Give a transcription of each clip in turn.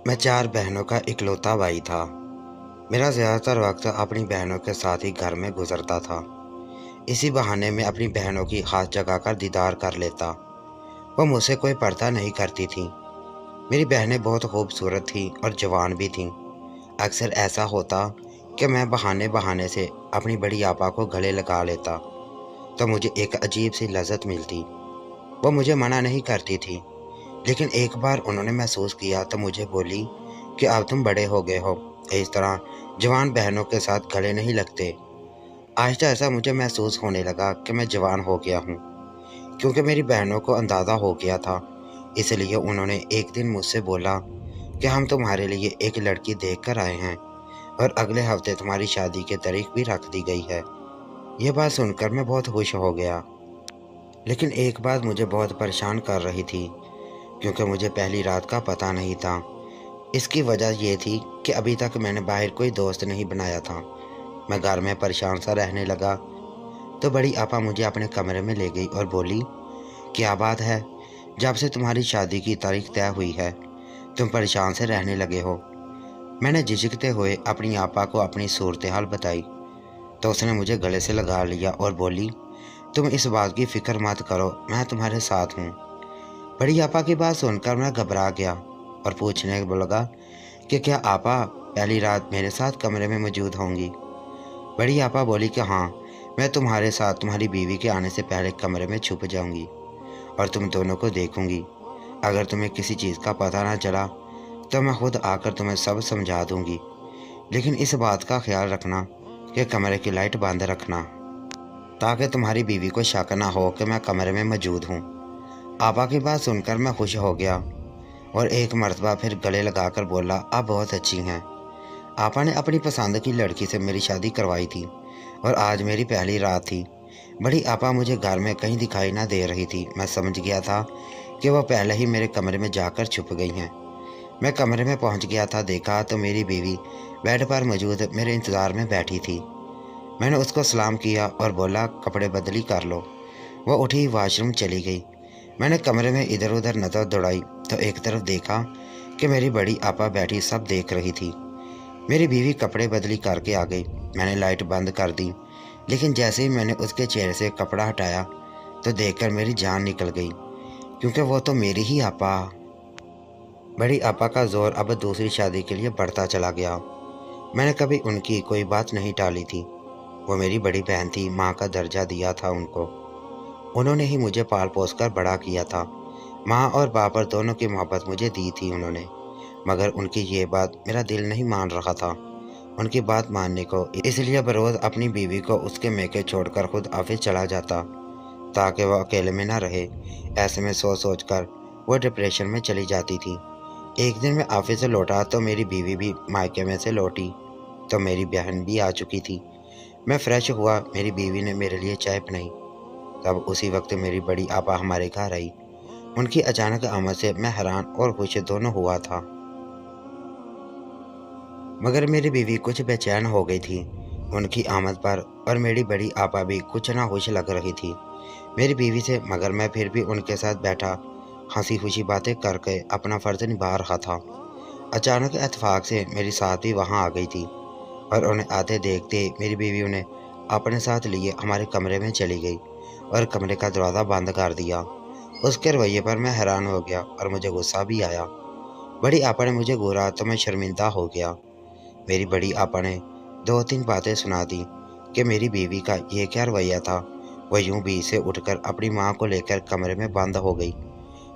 मैं 4 बहनों का इकलौता भाई था। मेरा ज़्यादातर वक्त अपनी बहनों के साथ ही घर में गुजरता था। इसी बहाने मैं अपनी बहनों की हाथ जगाकर दीदार कर लेता। वो मुझसे कोई पर्दा नहीं करती थीं। मेरी बहनें बहुत खूबसूरत थीं और जवान भी थीं। अक्सर ऐसा होता कि मैं बहाने बहाने से अपनी बड़ी आपा को गले लगा लेता, तो मुझे एक अजीब सी लज़्ज़त मिलती। वो मुझे मना नहीं करती थी, लेकिन एक बार उन्होंने महसूस किया तो मुझे बोली कि अब तुम बड़े हो गए हो, इस तरह जवान बहनों के साथ गले नहीं लगते। आहिस्ता ऐसा मुझे महसूस होने लगा कि मैं जवान हो गया हूँ, क्योंकि मेरी बहनों को अंदाज़ा हो गया था। इसलिए उन्होंने एक दिन मुझसे बोला कि हम तुम्हारे लिए एक लड़की देख कर आए हैं और अगले हफ्ते तुम्हारी शादी की तारीख भी रख दी गई है। यह बात सुनकर मैं बहुत खुश हो गया, लेकिन एक बात मुझे बहुत परेशान कर रही थी, क्योंकि मुझे पहली रात का पता नहीं था। इसकी वजह यह थी कि अभी तक मैंने बाहर कोई दोस्त नहीं बनाया था। मैं घर में परेशान सा रहने लगा, तो बड़ी आपा मुझे अपने कमरे में ले गई और बोली, क्या बात है, जब से तुम्हारी शादी की तारीख तय हुई है तुम परेशान से रहने लगे हो। मैंने झिझकते हुए अपनी आपा को अपनी सूरत हाल बताई, तो उसने मुझे गले से लगा लिया और बोली, तुम इस बात की फिक्र मत करो, मैं तुम्हारे साथ हूँ। बड़ी आपा की बात सुनकर मैं घबरा गया और पूछने लगा कि क्या आपा पहली रात मेरे साथ कमरे में मौजूद होंगी। बड़ी आपा बोली कि हाँ, मैं तुम्हारे साथ तुम्हारी बीवी के आने से पहले कमरे में छुप जाऊंगी और तुम दोनों को देखूंगी। अगर तुम्हें किसी चीज़ का पता ना चला तो मैं खुद आकर तुम्हें सब समझा दूंगी, लेकिन इस बात का ख्याल रखना कि कमरे की लाइट बंद रखना, ताकि तुम्हारी बीवी को शक ना हो कि मैं कमरे में मौजूद हूँ। आपा की बात सुनकर मैं खुश हो गया और एक मर्तबा फिर गले लगाकर बोला, आप बहुत अच्छी हैं। आपा ने अपनी पसंद की लड़की से मेरी शादी करवाई थी और आज मेरी पहली रात थी। बड़ी आपा मुझे घर में कहीं दिखाई ना दे रही थी। मैं समझ गया था कि वह पहले ही मेरे कमरे में जाकर छुप गई हैं। मैं कमरे में पहुंच गया था, देखा तो मेरी बीवी बेड पर मौजूद मेरे इंतज़ार में बैठी थी। मैंने उसको सलाम किया और बोला, कपड़े बदली कर लो। वह उठी वॉशरूम चली गई। मैंने कमरे में इधर उधर नज़र दौड़ाई तो एक तरफ देखा कि मेरी बड़ी आपा बैठी सब देख रही थी। मेरी बीवी कपड़े बदली करके आ गई। मैंने लाइट बंद कर दी, लेकिन जैसे ही मैंने उसके चेहरे से कपड़ा हटाया तो देखकर मेरी जान निकल गई, क्योंकि वो तो मेरी ही आपा। बड़ी आपा का जोर अब दूसरी शादी के लिए बढ़ता चला गया। मैंने कभी उनकी कोई बात नहीं टाली थी। वो मेरी बड़ी बहन थी, माँ का दर्जा दिया था उनको। उन्होंने ही मुझे पाल पोस कर बड़ा किया था। माँ और बापर दोनों की मोहब्बत मुझे दी थी उन्होंने, मगर उनकी ये बात मेरा दिल नहीं मान रहा था उनकी बात मानने को। इसलिए बरोज़ अपनी बीवी को उसके मेके छोड़कर खुद ऑफिस चला जाता, ताकि वह अकेले में ना रहे। ऐसे में सोच सोच कर वो डिप्रेशन में चली जाती थी। एक दिन मैं ऑफिस से लौटा तो मेरी बीवी भी मायके में से लौटी, तो मेरी बहन भी आ चुकी थी। मैं फ्रेश हुआ, मेरी बीवी ने मेरे लिए चाय बनाई। तब उसी वक्त मेरी बड़ी आपा हमारे घर आई। उनकी अचानक आमद से मैं हैरान और खुश दोनों हुआ था, मगर मेरी बीवी कुछ बेचैन हो गई थी उनकी आमद पर, और मेरी बड़ी आपा भी कुछ ना खुश लग रही थी मेरी बीवी से। मगर मैं फिर भी उनके साथ बैठा हंसी खुशी बातें करके अपना फ़र्ज निभा रहा था। अचानक इत्तेफाक से मेरी साथ भी वहाँ आ गई थी, और उन्हें आते देखते मेरी बीवी उन्हें अपने साथ लिए हमारे कमरे में चली गई और कमरे का दरवाज़ा बंद कर दिया। उसके रवैये पर मैं हैरान हो गया और मुझे गुस्सा भी आया। बड़ी आपा ने मुझे घूरा तो मैं शर्मिंदा हो गया। मेरी बड़ी आपा ने दो तीन बातें सुना दी कि मेरी बीवी का ये क्या रवैया था। वह यूं भी से उठकर अपनी माँ को लेकर कमरे में बंद हो गई।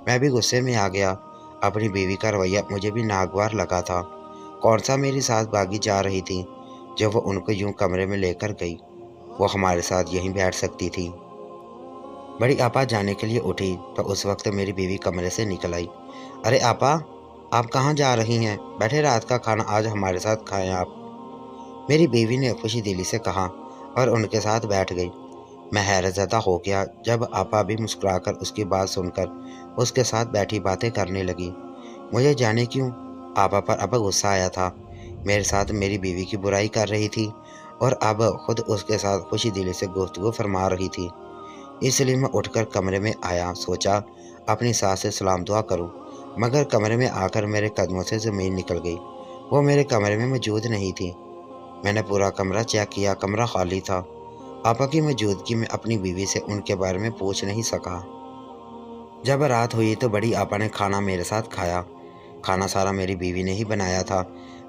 मैं भी गुस्से में आ गया। अपनी बीवी का रवैया मुझे भी नागवार लगा था। कौन सा मेरी सास भागी जा रही थी जो वो उनको यूं कमरे में लेकर गई। वो हमारे साथ यहीं बैठ सकती थी। बड़ी आपा जाने के लिए उठी तो उस वक्त मेरी बीवी कमरे से निकल आई। अरे आपा, आप कहाँ जा रही हैं? बैठे रात का खाना आज हमारे साथ खाएं आप। मेरी बीवी ने खुशी दिली से कहा और उनके साथ बैठ गई। मैं हैरतज़दा हो गया जब आपा भी मुस्कुराकर उसकी बात सुनकर उसके साथ बैठी बातें करने लगी। मुझे जाने क्यों आपा पर अब गुस्सा आया था। मेरे साथ मेरी बीवी की बुराई कर रही थी और अब खुद उसके साथ खुशी दिली से गुफ्तगू फरमा रही थी। इसलिए मैं उठकर कमरे में आया, सोचा अपनी सास से सलाम दुआ करूं, मगर कमरे में आकर मेरे कदमों से ज़मीन निकल गई। वो मेरे कमरे में मौजूद नहीं थी। मैंने पूरा कमरा चेक किया, कमरा खाली था। आपा की मौजूदगी में अपनी बीवी से उनके बारे में पूछ नहीं सका। जब रात हुई तो बड़ी आपा ने खाना मेरे साथ खाया। खाना सारा मेरी बीवी ने ही बनाया था,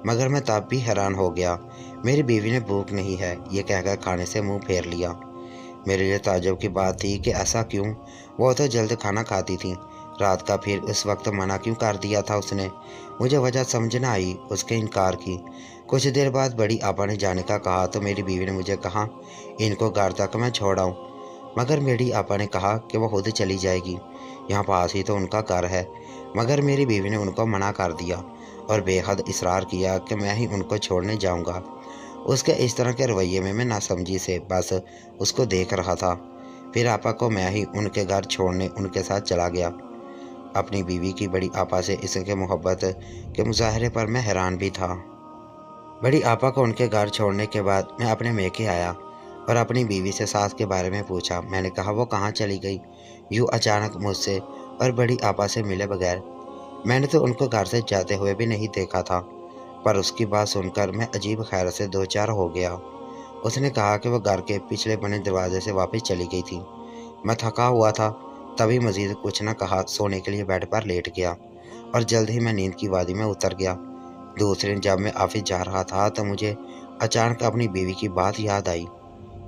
मगर मैं तब भी हैरान हो गया। मेरी बीवी ने भूख नहीं है ये कहकर खाने से मुंह फेर लिया। मेरे लिए ताज्जुब की बात थी कि ऐसा क्यों, वो तो जल्द खाना खाती थी। रात का फिर उस वक्त मना क्यों कर दिया था उसने। मुझे वजह समझ न आई, उसके इनकार की। कुछ देर बाद बड़ी आपा ने जाने का कहा तो मेरी बीवी ने मुझे कहा इनको घर तक मैं छोड़ आऊँ, मगर मेरी आपा ने कहा कि वो खुद चली जाएगी, यहाँ पास ही तो उनका घर है। मगर मेरी बीवी ने उनको मना कर दिया और बेहद इसरार किया कि मैं ही उनको छोड़ने जाऊंगा। उसके इस तरह के रवैये में मैं नासमझी से बस उसको देख रहा था। फिर आपा को मैं ही उनके घर छोड़ने उनके साथ चला गया। अपनी बीवी की बड़ी आपा से इसके मोहब्बत के मुजाहरे पर मैं हैरान भी था। बड़ी आपा को उनके घर छोड़ने के बाद मैं अपने मेके आया और अपनी बीवी से सास के बारे में पूछा। मैंने कहा वो कहाँ चली गई यूँ अचानक मुझसे और बड़ी आपा से मिले बगैर। मैंने तो उनको घर से जाते हुए भी नहीं देखा था, पर उसकी बात सुनकर मैं अजीब खैर से दो चार हो गया। उसने कहा कि वो घर के पिछले बने दरवाजे से वापस चली गई थी। मैं थका हुआ था, तभी मजीद कुछ न कहा सोने के लिए बेड पर लेट गया और जल्द ही मैं नींद की वादी में उतर गया। दूसरे दिन जब मैं ऑफिस जा रहा था तो मुझे अचानक अपनी बीवी की बात याद आई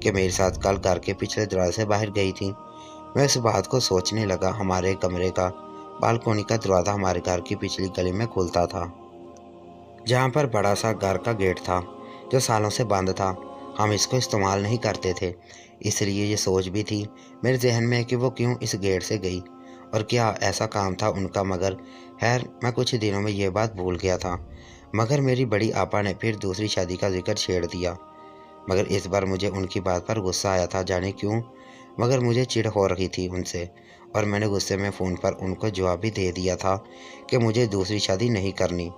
कि मेरे साथ कल घर के पिछले दरवाजे से बाहर गई थी। मैं इस बात को सोचने लगा। हमारे कमरे का बालकोनी का दरवाज़ा हमारे घर की पिछली गली में खुलता था, जहाँ पर बड़ा सा घर का गेट था जो सालों से बंद था। हम इसको इस्तेमाल नहीं करते थे, इसलिए ये सोच भी थी मेरे जहन में कि वो क्यों इस गेट से गई और क्या ऐसा काम था उनका। मगर खैर मैं कुछ दिनों में ये बात भूल गया था। मगर मेरी बड़ी आपा ने फिर दूसरी शादी का जिक्र छेड़ दिया, मगर इस बार मुझे उनकी बात पर गुस्सा आया था, जाने क्यों। मगर मुझे चिढ़ हो रही थी उनसे और मैंने गुस्से में फ़ोन पर उनको जवाब भी दे दिया था कि मुझे दूसरी शादी नहीं करनी।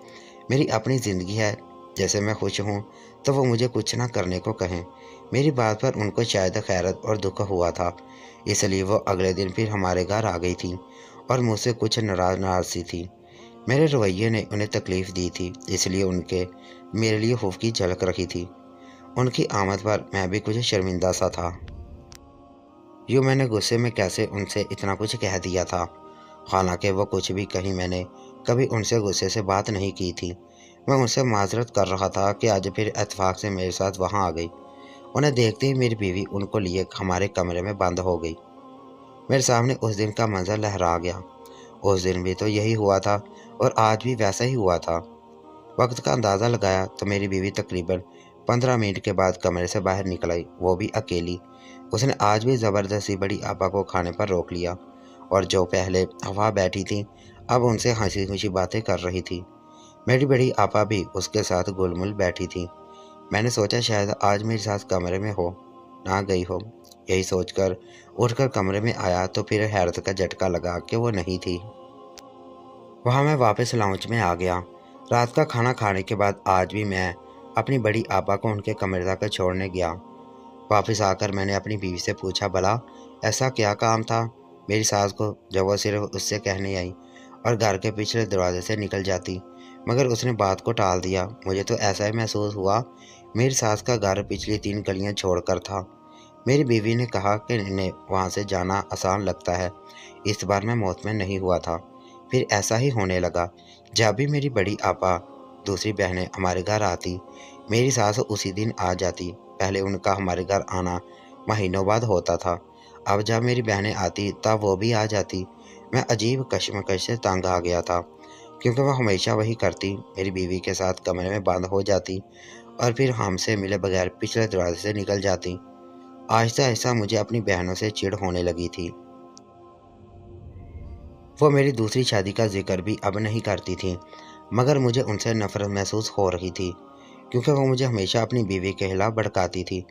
मेरी अपनी ज़िंदगी है, जैसे मैं खुश हूँ तो वो मुझे कुछ ना करने को कहें। मेरी बात पर उनको शायद खैरत और दुख हुआ था, इसलिए वो अगले दिन फिर हमारे घर आ गई थी और मुझसे कुछ नाराज़ सी थी। मेरे रवैये ने उन्हें तकलीफ़ दी थी, इसलिए उनके मेरे लिए खौफ की झलक रखी थी। उनकी आमद पर मैं भी कुछ शर्मिंदा सा था। यूँ मैंने गुस्से में कैसे उनसे इतना कुछ कह दिया था, हालांकि वो कुछ भी कहीं मैंने कभी उनसे गुस्से से बात नहीं की थी। मैं उनसे माजरत कर रहा था कि आज फिर इत्तेफाक से मेरे साथ वहाँ आ गई। उन्हें देखते ही मेरी बीवी उनको लिए हमारे कमरे में बंद हो गई। मेरे सामने उस दिन का मंजर लहरा गया। उस दिन भी तो यही हुआ था और आज भी वैसा ही हुआ था। वक्त का अंदाज़ा लगाया तो मेरी बीवी तकरीबन 15 मिनट के बाद कमरे से बाहर निकल आई, वो भी अकेली। उसने आज भी ज़बरदस्ती बड़ी आपा को खाने पर रोक लिया और जो पहले हवा बैठी थी अब उनसे हंसी खुशी बातें कर रही थी। मेरी बड़ी आपा भी उसके साथ गुलमुल बैठी थी। मैंने सोचा शायद आज मेरे साथ कमरे में हो ना गई हो। यही सोचकर उठकर कमरे में आया तो फिर हैरत का झटका लगा कि वो नहीं थी वहाँ। मैं वापस लाउंज में आ गया। रात का खाना खाने के बाद आज भी मैं अपनी बड़ी आपा को उनके कमरे तक छोड़ने गया। वापस आकर मैंने अपनी बीवी से पूछा, भला ऐसा क्या काम था मेरी सास को जब वो सिर्फ उससे कहने आई और घर के पिछले दरवाजे से निकल जाती। मगर उसने बात को टाल दिया। मुझे तो ऐसा ही महसूस हुआ मेरी सास का घर पिछली 3 गलियां छोड़कर था। मेरी बीवी ने कहा कि इन्हें वहाँ से जाना आसान लगता है। इस बार मैं मुतमिन नहीं हुआ था। फिर ऐसा ही होने लगा। जब भी मेरी बड़ी आपा दूसरी बहनें हमारे घर आती, मेरी सास उसी दिन आ जाती। पहले उनका हमारे घर आना महीनों बाद होता था, अब जब मेरी बहनें आती तब वो भी आ जाती। मैं अजीब कश्मकश से तंग आ गया था, क्योंकि वह हमेशा वही करती, मेरी बीवी के साथ कमरे में बंद हो जाती और फिर हमसे मिले बगैर पिछले दरवाजे से निकल जाती। आहिस्ता आहिस्ता मुझे अपनी बहनों से चिढ़ होने लगी थी। वो मेरी दूसरी शादी का जिक्र भी अब नहीं करती थी, मगर मुझे उनसे नफरत महसूस हो रही थी, क्योंकि वो मुझे हमेशा अपनी बीवी के खिलाफ भड़काती थी।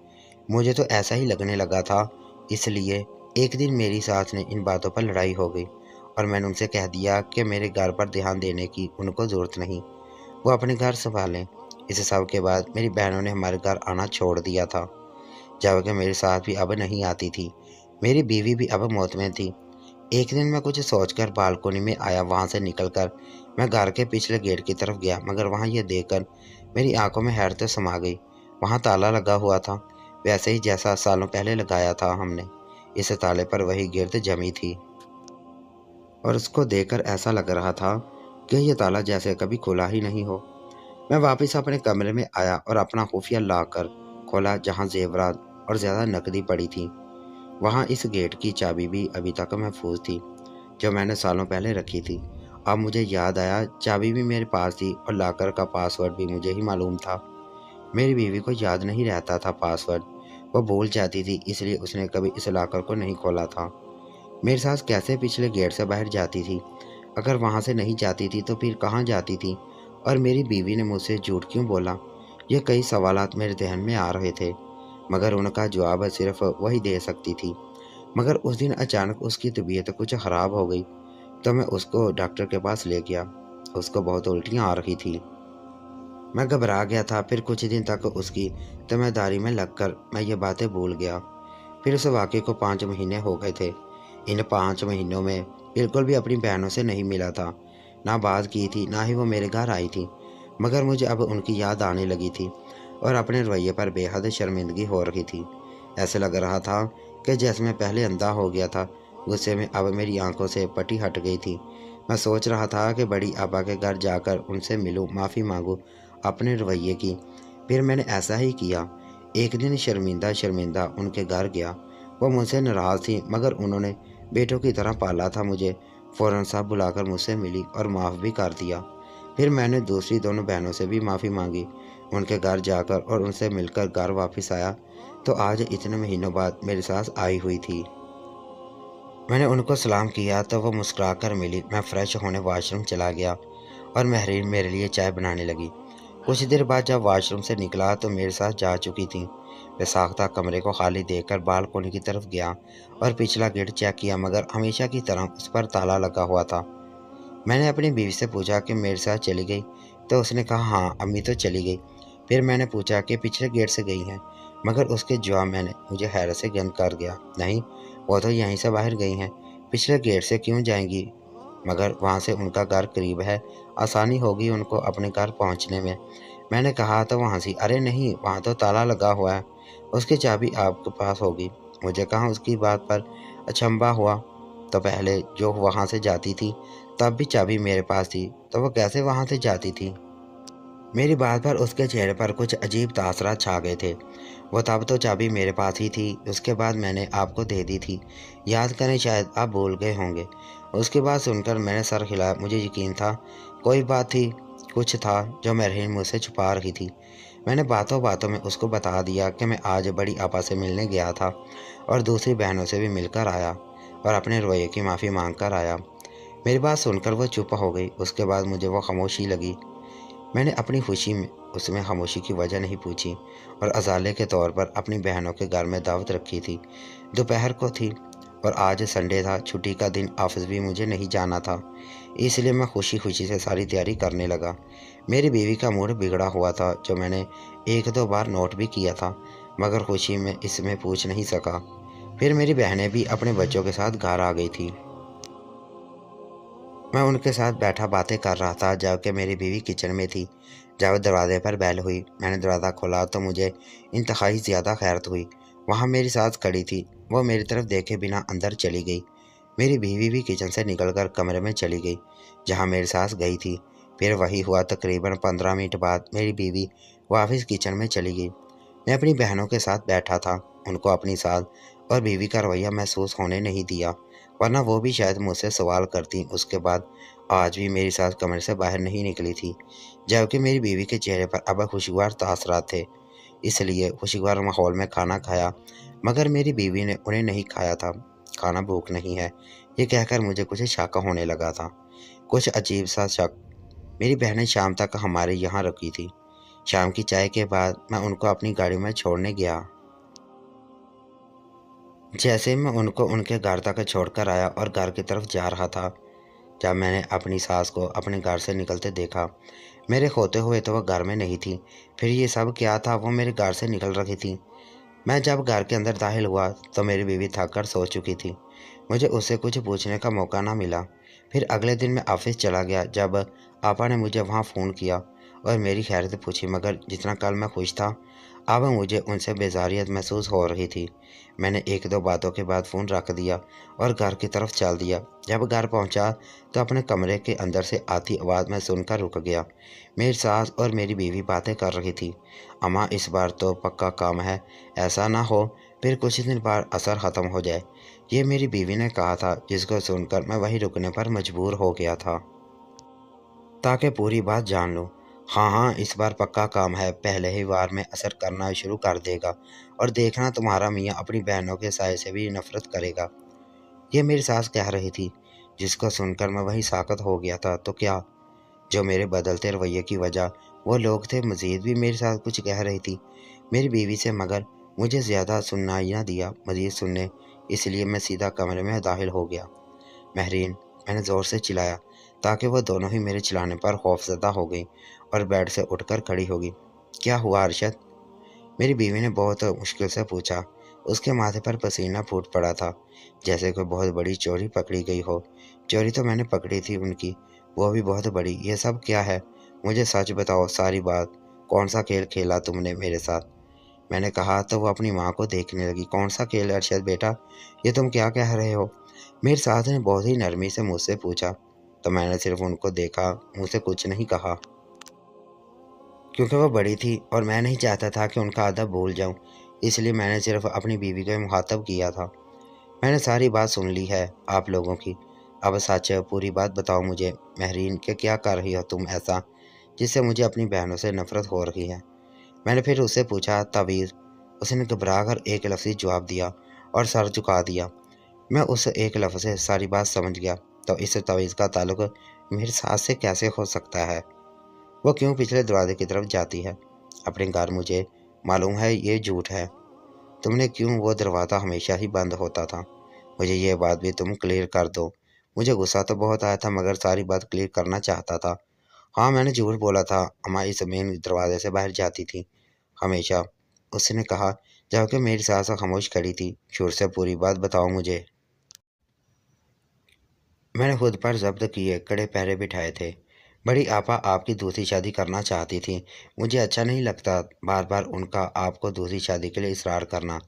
मुझे तो ऐसा ही लगने लगा था। इसलिए एक दिन मेरी सास ने इन बातों पर लड़ाई हो गई और मैंने उनसे कह दिया कि मेरे घर पर ध्यान देने की उनको ज़रूरत नहीं, वो अपने घर संभालें। इस सब के बाद मेरी बहनों ने हमारे घर आना छोड़ दिया था, जबकि मेरी सास भी अब नहीं आती थी। मेरी बीवी भी अब मुतमिन थी। ایک دن میں کچھ سوچ کر بالکونی میں آیا، وہاں سے نکل کر میں گھر کے پچھلے گیٹ کی طرف گیا، مگر وہاں یہ دیکھ کر میری آنکھوں میں حیرت سما گئی۔ وہاں تالا لگا ہوا تھا، ویسے ہی جیسا سالوں پہلے لگایا تھا ہم نے۔ اس تالے پر وہی گرد جمی تھی اور اس کو دیکھ کر ایسا لگ رہا تھا کہ یہ تالا جیسے کبھی کھلا ہی نہیں ہو۔ میں واپس اپنے کمرے میں آیا اور اپنا خفیہ لا کر کھولا، جہاں زیورات اور زیادہ نقدی پڑی تھی۔ وہاں اس گیٹ کی چابی بھی ابھی تک محفوظ تھی، جو میں نے سالوں پہلے رکھی تھی۔ اب مجھے یاد آیا، چابی بھی میرے پاس تھی اور لاکر کا پاس ورڈ بھی مجھے ہی معلوم تھا۔ میری بیوی کو یاد نہیں رہتا تھا پاس ورڈ، وہ بھول جاتی تھی، اس لیے اس نے کبھی اس لاکر کو نہیں کھولا تھا۔ میرے ساتھ کیسے پچھلے گیٹ سے باہر جاتی تھی؟ اگر وہاں سے نہیں جاتی تھی تو پھر کہاں جاتی تھی؟ اور میری بیوی نے مجھ سے جھوٹ کیوں بولا؟ یہ کئی سوالات میرے ذہن میں آ رہے تھے، مگر ان کا جواب صرف وہی دے سکتی تھی۔ مگر اس دن اچانک اس کی طبیعت کچھ خراب ہو گئی، تو میں اس کو ڈاکٹر کے پاس لے گیا۔ اس کو بہت الٹیاں آ رہی تھی۔ میں گھبرا گیا تھا۔ پھر کچھ دن تک اس کی ذمہ داری میں لگ کر میں یہ باتیں بھول گیا۔ پھر اس واقعے کو 5 مہینے ہو گئے تھے۔ ان 5 مہینوں میں بالکل بھی اپنی بہنوں سے نہیں ملا تھا، نہ بات کی تھی، نہ ہی وہ میرے گھر آئی تھی۔ مگر مجھے اب ان کی یاد آنے لگی تھی اور اپنے رویے پر بے حد شرمندگی ہو رہی تھی۔ ایسے لگ رہا تھا کہ جیسے میں پہلے اندھا ہو گیا تھا، غصے میں اب میری آنکھوں سے پٹی ہٹ گئی تھی۔ میں سوچ رہا تھا کہ بڑی آپا کے گھر جا کر ان سے ملوں، معافی مانگوں اپنے رویے کی۔ پھر میں نے ایسا ہی کیا۔ ایک دن شرمندہ ان کے گھر گیا۔ وہ مجھ سے ناراض تھی، مگر انہوں نے بیٹوں کی طرح پالا تھا مجھے۔ فوراً صاحب بلا کر مجھ سے ملی اور معاف بھی کر دیا۔ پھر میں نے دوسری دونوں بہنوں سے بھی معافی مانگی، ان کے گھر جا کر اور ان سے مل کر گھر واپس آیا تو آج اتنے مہینوں بعد میری ساس آئی ہوئی تھی۔ میں نے ان کو سلام کیا تو وہ مسکرا کر ملی۔ میں فریش ہونے واش روم چلا گیا اور مہرین میرے لیے چائے بنانے لگی۔ کچھ دیر بعد جب واش روم سے نکلا تو میرے ساتھ جا چکی تھیں۔ میں ساختہ کمرے کو خالی دیکھ کر بالکونی کی طرف گیا اور پچھلا گیٹ چیک کیا، مگر ہمیشہ کی طرح اس پر تالا لگا ہوا تھا۔ میں نے اپنی بیوی سے پوچھا کہ میرے ساتھ چلی گئی، تو اس نے کہا ہاں امی تو چلی گئی۔ پھر میں نے پوچھا کہ پچھلے گیٹ سے گئی ہیں، مگر اس کے جواب میں نے مجھے حیرت سے گند کر گیا۔ نہیں، وہ تو یہیں سے باہر گئی ہیں، پچھلے گیٹ سے کیوں جائیں گی؟ مگر وہاں سے ان کا گھر قریب ہے، آسانی ہوگی ان کو اپنے گھر پہنچنے میں۔ میں نے کہا تو وہ ہنسی، ارے نہیں، وہاں تو تالا لگا ہوا ہے، اس کی چابی آپ کے پاس ہوگی۔ مجھے کہاں اس کی بات پر اچنبھا ہوا، تو پہلے جو وہاں سے جاتی تھی تب بھی چابی میرے پاس تھی، تو وہ کیسے وہاں سے جاتی تھی؟ میری بات پر اس کے چہرے پر کچھ عجیب تاثرات چھا گئے تھے۔ وہ تب تو چابی میرے پاس ہی تھی، اس کے بعد میں نے آپ کو دے دی تھی، یاد کریں شاید آپ بھول گئے ہوں گے۔ اس کی بات سن کر میں نے سر ہلایا۔ مجھے یقین تھا کوئی بات تھی، کچھ تھا جو مرہین مجھ سے چھپا رہی تھی۔ میں نے باتوں باتوں میں اس کو بتا دیا کہ میں آج بڑی آپا سے ملنے گیا تھا اور دوسری بہنوں سے بھی مل کر آیا اور اپنے رویے کی معافی مانگ کر آیا۔ میری بات سن کر وہ چپ ہو گئی۔ اس کے بعد مجھے وہ خاموشی لگی۔ میں نے اپنی خوشی میں اس میں خاموشی کی وجہ نہیں پوچھی اور ازالے کے طور پر اپنی بہنوں کے گھر میں دعوت رکھی تھی۔ دوپہر کو تھی اور آج سنڈے تھا، چھٹی کا دن، آفس بھی مجھے نہیں جانا تھا، اس لیے میں خوشی خوشی سے ساری تیاری کرنے لگا۔ میری بیوی کا موڈ بگڑا ہوا تھا، جو میں نے 1-2 بار نوٹ بھی کیا تھا، مگر خوشی میں اس میں پوچھ نہیں سکا۔ پھر میری بہنیں بھی اپنے بچوں کے ساتھ گھر آ گئی تھیں۔ میں ان کے ساتھ بیٹھا باتیں کر رہا تھا، جبکہ میری بیوی کچن میں تھی۔ جب دروازے پر بیل ہوئی، میں نے دروازہ کھولا تو مجھے انتہائی زیادہ حیرت ہوئی۔ وہاں میری ساس کھڑی تھی، وہ میری طرف دیکھے بنا اندر چلی گئی۔ میری بیوی بھی کچن سے نکل کر کمرے میں چلی گئی جہاں میری ساس گئی تھی۔ پھر وہی ہوا، تقریباً 15 منٹ بعد میری بیوی واپس کچن میں چلی گئی۔ میں اپنی بہنوں کے ساتھ بیٹھا تھا، ان کو اپنی ساس اور بیوی کا رویہ محسوس ہونے نہیں دیا، ورنہ وہ بھی شاید مجھ سے سوال کرتی۔ اس کے بعد آج بھی میری ساس کمرے سے باہر نہیں نکلی تھی، جبکہ میری بیوی کے چہرے پر اب خوشگوار تاثرات تھے۔ اس لیے خوشگوار ماحول میں کھانا کھایا، مگر میری بیوی نے انہیں نہیں کھایا تھا۔ کھانا بھوک نہیں ہے، یہ کہہ کر مجھے کچھ شک ہونے لگا تھا، کچھ عجیب سا شک۔ میری بہنیں شام تک ہمارے یہاں رکی تھی۔ شام کی چائے کے بعد میں ان کو اپنی گاڑی میں چھوڑنے گیا۔ جیسے میں ان کو ان کے گھر تک چھوڑ کر آیا اور گھر کی طرف جا رہا تھا، جب میں نے اپنی ساس کو اپنے گھر سے نکلتے دیکھا۔ میرے ہوتے ہوئے تو وہ گھر میں نہیں تھی، پھر یہ سب کیا تھا؟ وہ میرے گھر سے نکل رہی تھی۔ میں جب گھر کے اندر داخل ہوا تو میری بیوی تھک کر سو چکی تھی۔ मुझे उससे कुछ पूछने का मौका ना मिला। फिर अगले दिन मैं ऑफिस चला गया जब आपा ने मुझे वहाँ फ़ोन किया और मेरी खैरियत पूछी, मगर जितना कल मैं खुश था, अब मुझे उनसे बेजारियत महसूस हो रही थी। मैंने एक दो बातों के बाद फ़ोन रख दिया और घर की तरफ चल दिया। जब घर पहुंचा तो अपने कमरे के अंदर से आती आवाज़ में सुनकर रुक गया। मेरी सास और मेरी बीवी बातें कर रही थी। अम्मा, इस बार तो पक्का काम है, ऐसा ना हो फिर कुछ दिन बाद असर ख़त्म हो जाए, ये मेरी बीवी ने कहा था, जिसको सुनकर मैं वहीं रुकने पर मजबूर हो गया था ताकि पूरी बात जान लूं। हाँ हाँ, इस बार पक्का काम है, पहले ही वार में असर करना शुरू कर देगा और देखना तुम्हारा मियाँ अपनी बहनों के साय से भी नफरत करेगा, ये मेरी सास कह रही थी, जिसको सुनकर मैं वहीं साकत हो गया था। तो क्या जो मेरे बदलते रवैये की वजह वो लोग थे, मज़ीद भी मेरे साथ कुछ कह रही थी मेरी बीवी से, मगर मुझे ज़्यादा सुनना ही ना दिया मज़ीद सुनने, इसलिए मैं सीधा कमरे में दाखिल हो गया। महरीन, मैंने ज़ोर से चिल्लाया ताकि वह दोनों ही मेरे चिल्लाने पर खौफज़दा हो गई और बेड से उठकर खड़ी हो गई। क्या हुआ अरशद? मेरी बीवी ने बहुत मुश्किल से पूछा। उसके माथे पर पसीना फूट पड़ा था, जैसे कोई बहुत बड़ी चोरी पकड़ी गई हो। चोरी तो मैंने पकड़ी थी उनकी, वो भी बहुत बड़ी। ये सब क्या है? मुझे सच बताओ सारी बात। कौन सा खेल खेला तुमने मेरे साथ? मैंने कहा तो वो अपनी माँ को देखने लगी। कौन सा खेल अरशद बेटा, ये तुम क्या कह रहे हो? मेरे साथ ने बहुत ही नरमी से मुझसे पूछा। तो मैंने सिर्फ उनको देखा, मुझसे कुछ नहीं कहा, क्योंकि वो बड़ी थी और मैं नहीं चाहता था कि उनका अदब भूल जाऊं, इसलिए मैंने सिर्फ अपनी बीवी को मुखातब किया था। मैंने सारी बात सुन ली है आप लोगों की, अब सच पूरी बात बताओ मुझे। महरीन, के क्या कर रही हो तुम ऐसा जिससे मुझे अपनी बहनों से नफरत हो रही है? मैंने फिर उससे पूछा। तावीज़। उसने घबरा कर एक लफ्ज़ी जवाब दिया और सर झुका दिया। मैं उस एक लफ्ज़ से सारी बात समझ गया। तो इस तावीज़ का ताल्लुक मेरी सास से कैसे हो सकता है? वो क्यों पिछले दरवाजे की तरफ जाती है अपने घर? मुझे मालूम है ये झूठ है। तुमने क्यों वो दरवाज़ा हमेशा ही बंद होता था? मुझे ये बात भी तुम क्लियर कर दो। मुझे गुस्सा तो बहुत आया था, मगर सारी बात क्लियर करना चाहता था। हाँ, मैंने झूठ बोला था। अम्मा इस मेन दरवाजे से बाहर जाती थी हमेशा, उसने कहा, जबकि मेरी सास खामोश खड़ी थी। शुरू से पूरी बात बताओ मुझे। मैंने खुद पर ज़ब्त किए कड़े पहरे बिठाए थे। बड़ी आपा आपकी दूसरी शादी करना चाहती थी। मुझे अच्छा नहीं लगता बार बार उनका आपको दूसरी शादी के लिए इसरार करना।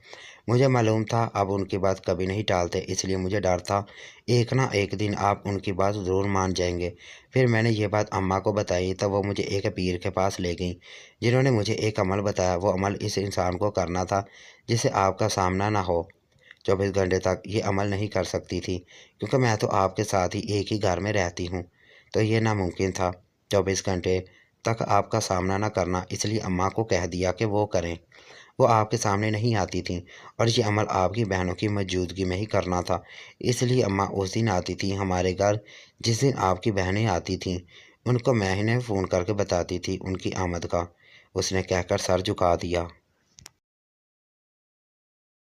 मुझे मालूम था अब उनकी बात कभी नहीं टालते, इसलिए मुझे डर था एक ना एक दिन आप उनकी बात ज़रूर मान जाएंगे। फिर मैंने ये बात अम्मा को बताई, तब वो मुझे एक पीर के पास ले गई, जिन्होंने मुझे एक अमल बताया। वो अमल इस इंसान को करना था जिसे आपका सामना ना हो। 24 घंटे तक ये अमल नहीं कर सकती थी, क्योंकि मैं तो आपके साथ ही एक ही घर में रहती हूँ, तो ये नामुमकिन था 24 घंटे तक आपका सामना ना करना। इसलिए अम्मा को कह दिया कि वो करें। वो आपके सामने नहीं आती थीं और ये अमल आपकी बहनों की मौजूदगी में ही करना था। इसलिए अम्मा उस दिन आती थी हमारे घर जिस दिन आपकी बहनें आती थीं। उनको मैं इन्हें फ़ोन करके बताती थी उनकी आमद का। उसने कहकर सर झुका दिया।